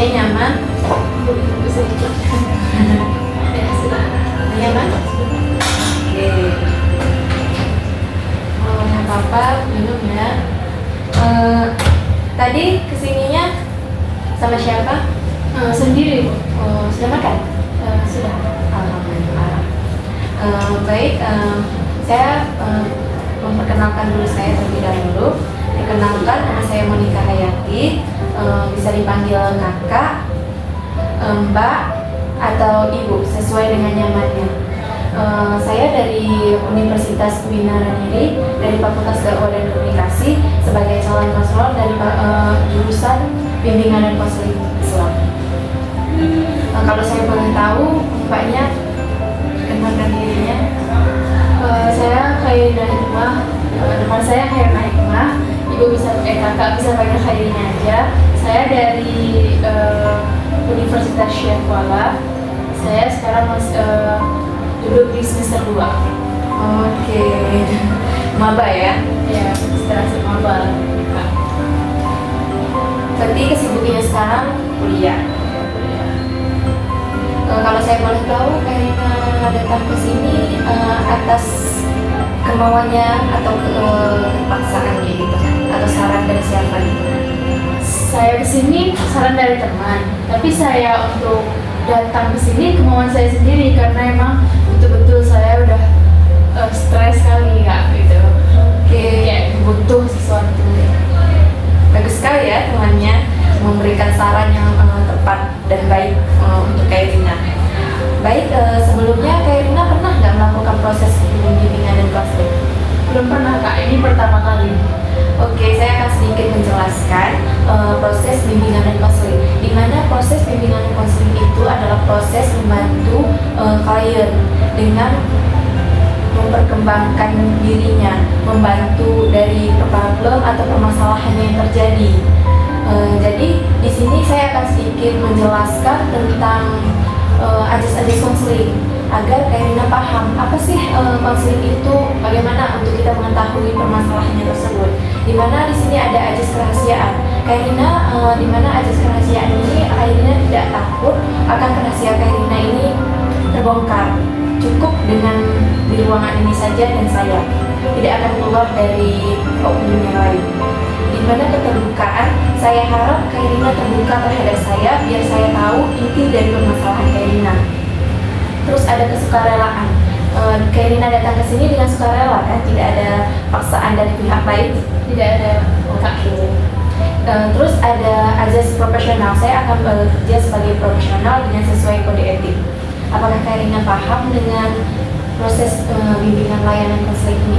tempatnya nyaman. sedikit. Ya, sudah. Nyaman? Oke. Oh, nggak apa-apa, minum ya. Tadi kesininya sama siapa? Sendiri, Bu. Oh, sudah makan? Sudah. Alhamdulillah. Baik, saya memperkenalkan diri saya terlebih dahulu. Perkenalkan, nama saya Monica Hayati, bisa dipanggil kakak, mbak, atau ibu sesuai dengan nyamannya. Saya dari Universitas Bina Raniri, dari Fakultas Dakwah dan Komunikasi sebagai calon konselor dari jurusan Bimbingan dan Konseling Islam. Kalau saya boleh tahu, mbaknya kenalkan dirinya. Saya Khairina Hikmah. Nama saya Khairina Hikmah. Ibu bisa kakak bisa panggil Khairina aja. Saya dari Universitas Syekh Kuala. Saya sekarang duduk di semester 2. Oke, maba ya? Ya, setelah maba. Berarti kesibukannya sekarang kuliah. Kalau saya boleh tahu, Karina datang ke sini atas kemauannya atau kepaksaan gitu, atau saran dari siapa gitu? Saya kesini saran dari teman, tapi saya untuk datang ke sini kemauan saya sendiri karena emang betul-betul saya udah stres sekali kak gitu. Oke, Kayak butuh sesuatu. bagus sekali ya temannya memberikan saran yang tepat dan baik untuk Kairina. Baik, sebelumnya Kairina pernah nggak melakukan proses bimbingan dan konseling? Belum pernah kak, ini pertama kali. Oke, saya akan sedikit menjelaskan proses bimbingan dan konseling. Di mana proses bimbingan dan konseling itu adalah proses membantu klien dengan memperkembangkan dirinya, membantu dari problem atau permasalahannya yang terjadi. Jadi di sini saya akan sedikit menjelaskan tentang ajas-ajas konseling agar Kairina paham apa sih konseling itu, bagaimana untuk kita mengetahui permasalahannya tersebut. Di mana di sini ada ajas kerahasiaan. Kairina di mana ajas kerahasiaan ini Kairina tidak takut akan rahasia Kairina ini terbongkar. Cukup dengan di ruangan ini saja dan saya tidak akan keluar dari oknum yang lain. Di mana keterbukaan, saya harap Kairina terbuka terhadap saya biar saya tahu inti dari permasalahan Kairina. Terus ada kesukarelaan. Kairina datang ke sini dengan sukarela kan, tidak ada paksaan dari pihak lain. Tidak ada Oke. Terus ada ajas profesional. Saya akan bekerja sebagai profesional dengan sesuai kode etik. Apakah Kairina paham dengan proses bimbingan layanan konseling ini?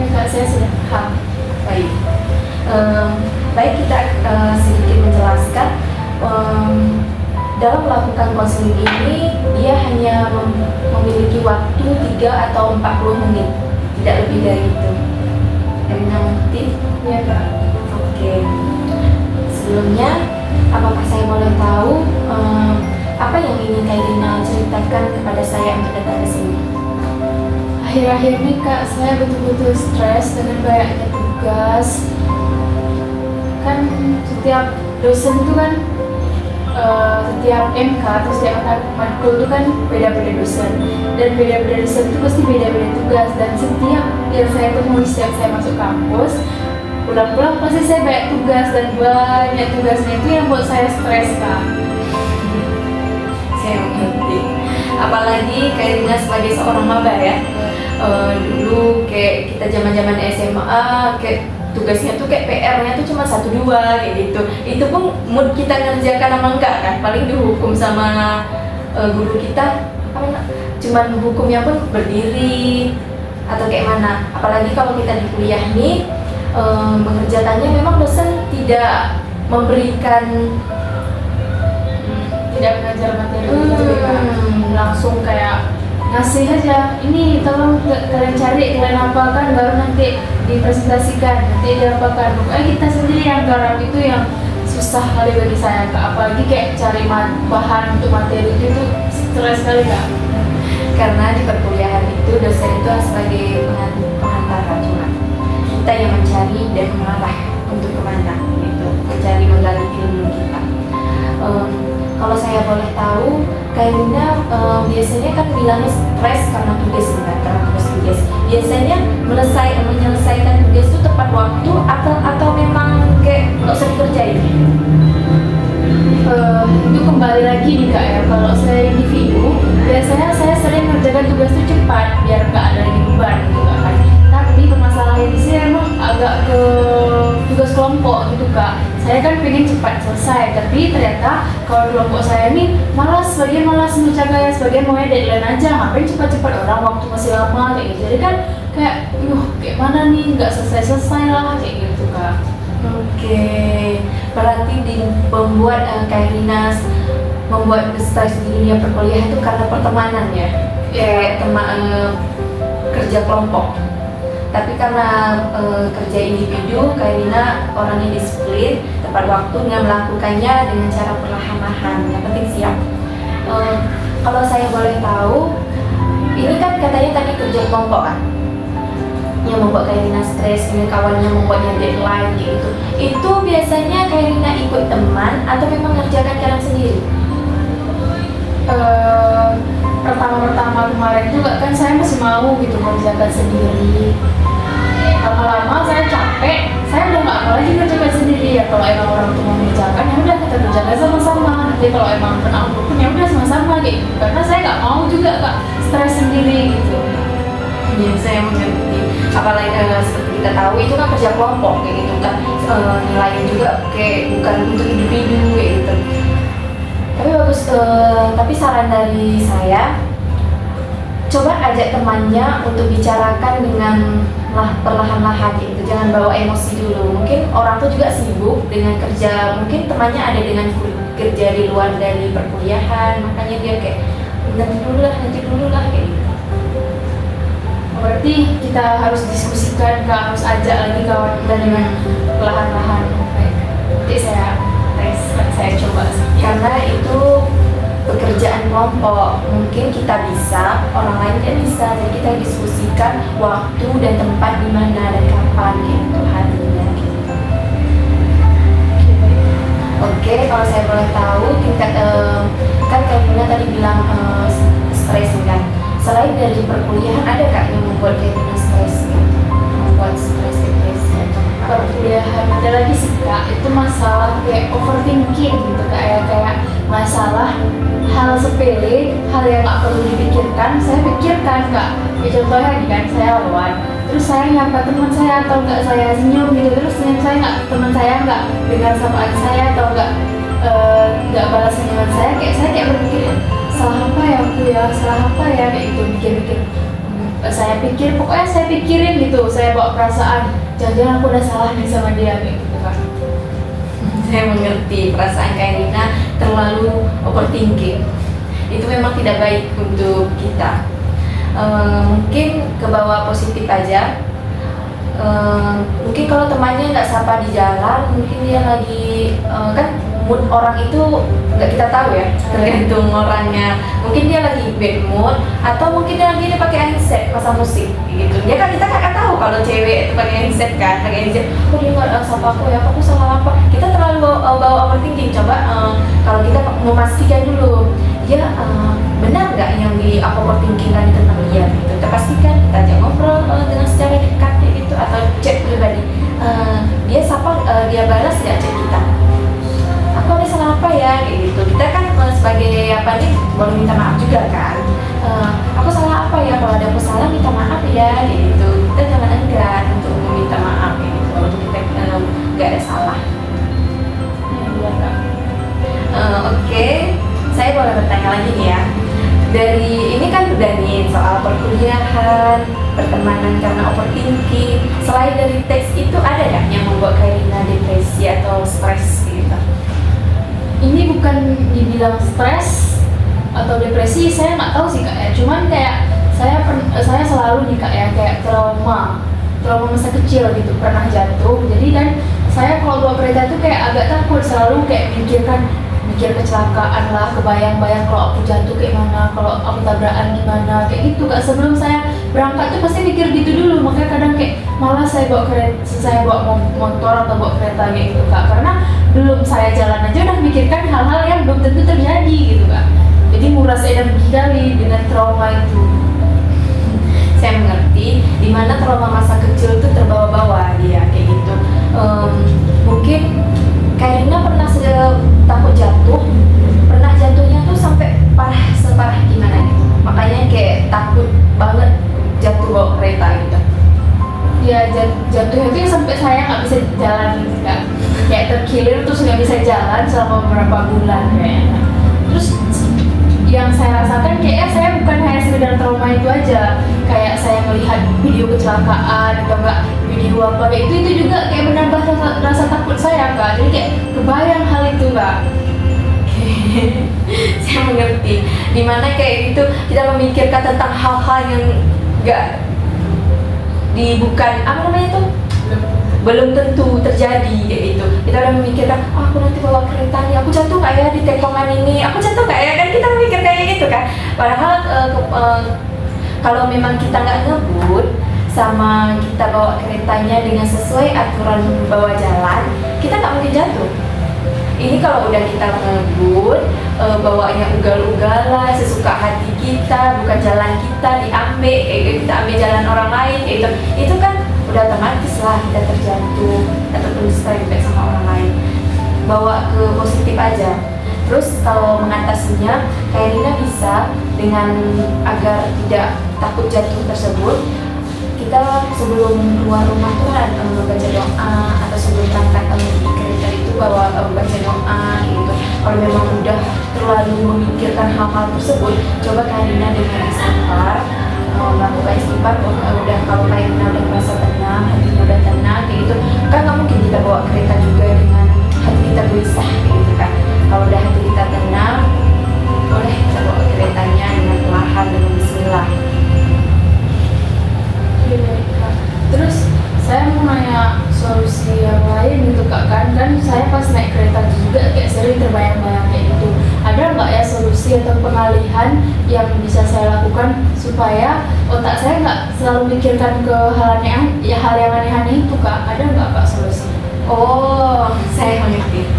ya kak, saya sudah paham. Baik. Baik, kita sedikit menjelaskan. Dalam melakukan konseling ini, dia hanya memiliki waktu 3 atau 40 menit, tidak lebih dari itu. Kairina mengerti? Ya kak. Oke. Sebelumnya, apakah saya boleh tahu apa yang ingin Kairina ceritakan kepada saya untuk datang ke sini? Akhir-akhir ini kak, saya betul-betul stres dengan banyaknya tugas. Kan setiap dosen itu kan setiap MK atau setiap matkul itu kan beda-beda dosen, dan beda-beda dosen itu pasti beda-beda tugas, dan setiap yang saya temui setiap saya masuk kampus pulang-pulang pasti saya banyak tugas, dan banyak tugasnya itu yang buat saya stres kak. Saya mengerti. Apalagi Kairina sebagai seorang maba ya. Dulu kayak kita zaman-zaman SMA kayak tugasnya tuh kayak PR-nya tuh cuma 1-2 kayak gitu. Itu pun mood kita ngerjakan apa enggak kan, paling dihukum sama guru kita cuman hukumnya pun berdiri atau kayak mana. Apalagi kalau kita di kuliah nih mengerjakannya memang dosen tidak memberikan Tidak mengajar materi gitu kak, langsung kayak ngasih aja, ini tolong kalian cari, kalian apakan, baru nanti dipresentasikan, nanti diapakan. Pokoknya kita sendiri yang garap, itu yang susah kali bagi saya kak. Apalagi kayak cari bahan untuk materi itu stres sekali kak. Karena di perkuliahan itu dosen itu sebagai pengantara, cuma kita yang mencari dan mengarah untuk kemana gitu, mencari menggali ilmu kita. Eh, Kalau saya boleh tahu, Kak Rina biasanya kan bilangnya stres karena tugas kan, karena tugas. Biasanya menyelesaikan tugas itu tepat waktu atau memang kayak nggak usah dikerjain? Itu kembali lagi nih kak ya, kalau saya individu biasanya saya sering ngerjakan tugas itu cepat biar nggak ada lagi beban gitu kan. Tapi permasalahan di sini emang agak ke tugas kelompok gitu kak. Saya kan pengen cepat selesai, tapi ternyata kalau kelompok saya ini sebagian malas membaca kayak sebagian maunya deadline aja, ngapain cepat-cepat orang waktu masih lama kayak gitu. Jadi kan kayak kayak mana nih nggak selesai lah kayak gitu kak. Oke, berarti membuat Kak Rina membuat stres di dunia perkuliahan itu karena pertemanan ya, kayak kerja kelompok. Tapi karena kerja individu, Kak Rina orangnya disiplin, tepat waktu, nggak melakukannya dengan cara perlahan-lahan. Yang penting siap. Kalau saya boleh tahu, ini kan katanya tadi kerja kelompok kan, yang membuat Kak Rina stres, dengan kawannya membuatnya deadline gitu. Itu biasanya Kak Rina ikut teman atau memang ngerjakan kalian sendiri? Pertama-pertama kemarin juga kan saya masih mau gitu mengerjakan sendiri. Lama-lama saya capek, saya udah nggak mau lagi ngerjakan sendiri ya. Kalau emang orang tuh mau mengerjakan ya udah kita kerjakan sama-sama. Jadi kalau emang kenal pun ya udah sama-sama gitu. Karena saya nggak mau juga kak stres sendiri gitu. Iya, saya mengerti. Apalagi seperti kita tahu itu kan kerja kelompok kayak gitu kan, nilainya juga kayak bukan untuk individu kayak gitu. Tapi bagus. Tapi saran dari saya, coba ajak temannya untuk bicarakan dengan perlahan-lahan gitu. Jangan bawa emosi dulu. Mungkin orang tuh juga sibuk dengan kerja. Mungkin temannya ada dengan kerja di luar dari perkuliahan, makanya dia kayak nanti dulu lah kayak gitu. Berarti kita harus diskusikan, harus ajak lagi kawan kita dengan perlahan-lahan. Nanti saya coba sih. Karena itu pekerjaan kelompok, mungkin kita bisa, orang lain tidak bisa. Jadi kita diskusikan waktu dan tempat di mana dan kapan gitu harinya gitu. Oke, kalau saya boleh tahu tingkat kan Kak Rina tadi bilang stres kan. Selain dari perkuliahan, ada Kak yang membuat Kak Rina stres gitu? Membuat stres, depresi atau apa? Perkuliahan ada lagi sih kak, itu masalah kayak overthinking gitu kayak masalah hal sepele, hal yang nggak perlu dipikirkan, saya pikirkan kak. Ya contohnya nih kan, saya lawan, terus saya nyapa teman saya atau enggak saya senyum gitu, terus teman saya nggak dengar sapaan saya atau nggak balas senyuman saya kayak berpikir salah apa ya kayak gitu, mikir-mikir. Pokoknya saya pikirin gitu, saya bawa perasaan jangan-jangan aku udah salah nih sama dia kayak gitu kan. Saya mengerti perasaan Kak Rina terlalu overthinking. Itu memang tidak baik untuk kita. Mungkin ke bawah positif aja. Mungkin kalau temannya nggak sapa di jalan, mungkin dia lagi kan mood orang itu nggak kita tahu ya, tergantung orangnya. Mungkin dia lagi bad mood atau mungkin dia lagi pakai headset pasang musik gitu. Dia kan kita nggak tahu kalau cewek itu pakai headset kan, pakai headset. Oh dia nggak sapa aku ya, aku salah apa? Kita terlalu bawa overthinking. Coba kalau kita memastikan dulu dia benar nggak yang aku overthinking kan tentang dia gitu. Kita pastikan, kita ajak ngobrol dengan secara dekat gitu atau chat pribadi. Dia sapa, dia balas nggak chat kita? Aku ada salah apa ya kayak gitu. Kita kan sebagai boleh minta maaf juga kan. Aku salah apa ya, kalau ada aku salah minta maaf ya kayak gitu. Kita jangan enggan untuk meminta maaf kayak gitu kalau kita nggak ada salah. Iya kak. Oke, saya boleh bertanya lagi nih ya. Dari ini kan udah nih soal perkuliahan, pertemanan karena overthinking. Selain dari teks itu ada nggak yang membuat Kak Rina depresi atau stres gitu? Ini bukan dibilang stres atau depresi, saya nggak tahu sih kak ya. Cuman kayak saya selalu nih kak ya kayak trauma masa kecil gitu, pernah jatuh. Jadi kan saya kalau bawa kereta itu kayak agak takut, selalu kayak mikir kecelakaan lah, kebayang-bayang kalau aku jatuh kayak mana, kalau aku tabrakan gimana kayak gitu kak. Sebelum saya berangkat tuh pasti mikir gitu dulu, makanya kadang kayak malah saya bawa motor atau bawa kereta kayak gitu Kak, karena belum saya jalan aja udah mikirkan hal-hal yang belum tentu terjadi gitu Kak. Jadi nguras energi kali dengan trauma itu. Saya mengerti dimana trauma masa kecil itu terbawa-bawa dia kayak gitu. Mungkin Kak Rina pernah takut jatuh, pernah jatuhnya tuh sampai separah gimana gitu, makanya kayak takut banget jatuh bawa kereta gitu. Ya jatuhnya itu sampai saya nggak bisa jalan gitu Kak, kayak terkilir terus nggak bisa jalan selama beberapa bulan kayaknya. Terus yang saya rasakan kayaknya saya bukan hanya sekedar trauma itu aja, kayak saya melihat video kecelakaan atau enggak video apa kayak itu juga kayak menambah rasa takut saya Kak, jadi kayak kebayang hal itu Kak. Saya mengerti dimana kayak gitu kita memikirkan tentang hal-hal yang bukan apa namanya tuh belum tentu terjadi kayak gitu. Kita udah memikirkan aku nanti bawa kereta nih, aku jatuh nggak ya di tekongan ini, aku jatuh nggak ya, kan kita memikir kayak gitu kan. Padahal kalau memang kita nggak ngebut sama kita bawa keretanya dengan sesuai aturan bawa jalan, kita nggak mungkin jatuh. Ini kalau udah kita ngebut, bawanya ugal-ugalan, sesuka hati kita, bukan jalan kita diambil, kita ambil jalan orang lain, itu kan udah otomatis lah kita terjatuh ataupun distracted sama orang lain. Bawa ke positif aja. Terus kalau mengatasinya, Kak Rina bisa dengan agar tidak takut jatuh tersebut, kita sebelum keluar rumah tuh kan baca doa, atau sebelum berangkat di kereta itu bawa baca doa gitu. Kalau memang udah terlalu memikirkan hal-hal tersebut, coba Kak Rina dengan istighfar, melakukan istighfar. Udah kalau Kak Rina udah merasa tenang, hatinya udah tenang kayak gitu, kan nggak mungkin kita bawa kereta juga dengan hati kita gelisah kayak gitu kan. Kalau udah hati kita tenang, boleh kita bawa keretanya dengan perlahan, dengan bismillah. Terus saya mau nanya solusi yang lain untuk Kak, kan saya pas naik kereta juga kayak sering terbayang-bayang kayak gitu. Ada nggak ya solusi atau pengalihan yang bisa saya lakukan supaya otak saya nggak selalu mikirkan ke hal yang aneh-aneh itu Kak? Ada nggak Kak solusi? Oh, saya mengerti.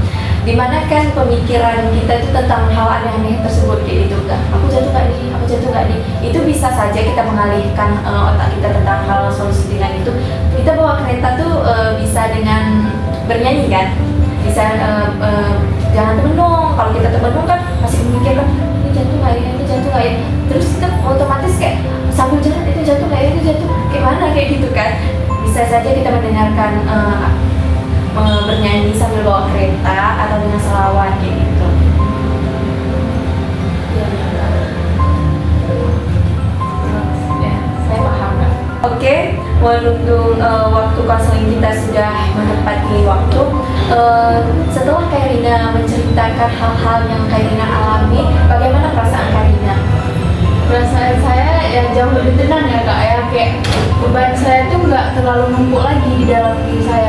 Dimana kan pemikiran kita itu tentang hal aneh-aneh tersebut kayak gitu kan. Aku jatuh nggak nih, aku jatuh nggak nih. Itu bisa saja kita mengalihkan otak kita tentang hal solusi dengan itu. Kita bawa kereta tuh bisa dengan bernyanyi kan. Bisa jangan termenung. Kalau kita termenung kan masih memikirkan ini jatuh nggak ya, ini jatuh nggak ya. Terus kita otomatis kayak sambil jalan itu jatuh nggak ya, itu jatuh kayak mana kayak gitu kan. Bisa saja kita mendengarkan bernyanyi sambil bawa kereta atau dengan selawat kayak gitu. Ya, saya paham Kak. Oke, menunggu waktu konseling kita sudah menepati waktu. Setelah Kak Rina menceritakan hal-hal yang Kak Rina alami, bagaimana perasaan Kak Rina? Perasaan saya ya jauh lebih tenang ya Kak, ya kayak beban saya tuh nggak terlalu numpuk lagi di dalam diri saya.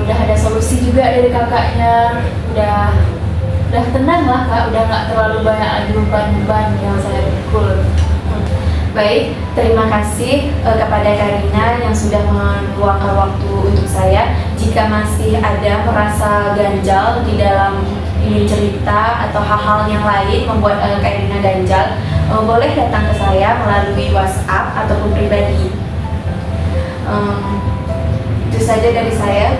Udah ada solusi juga dari kakaknya, udah tenang lah Kak, udah nggak terlalu banyak lagi beban-beban yang saya pikul. Baik, terima kasih kepada Kak Rina yang sudah meluangkan waktu untuk saya. Jika masih ada merasa ganjal di dalam ini cerita atau hal-hal yang lain membuat Kak Rina ganjal, boleh datang ke saya melalui WhatsApp ataupun pribadi. Itu saja dari saya.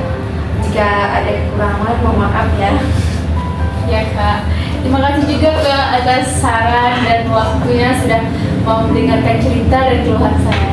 Jika ada kekurangan, mohon maaf ya. Ya Kak, terima kasih juga Kak atas saran dan waktunya sudah mau mendengarkan cerita dan keluhan saya.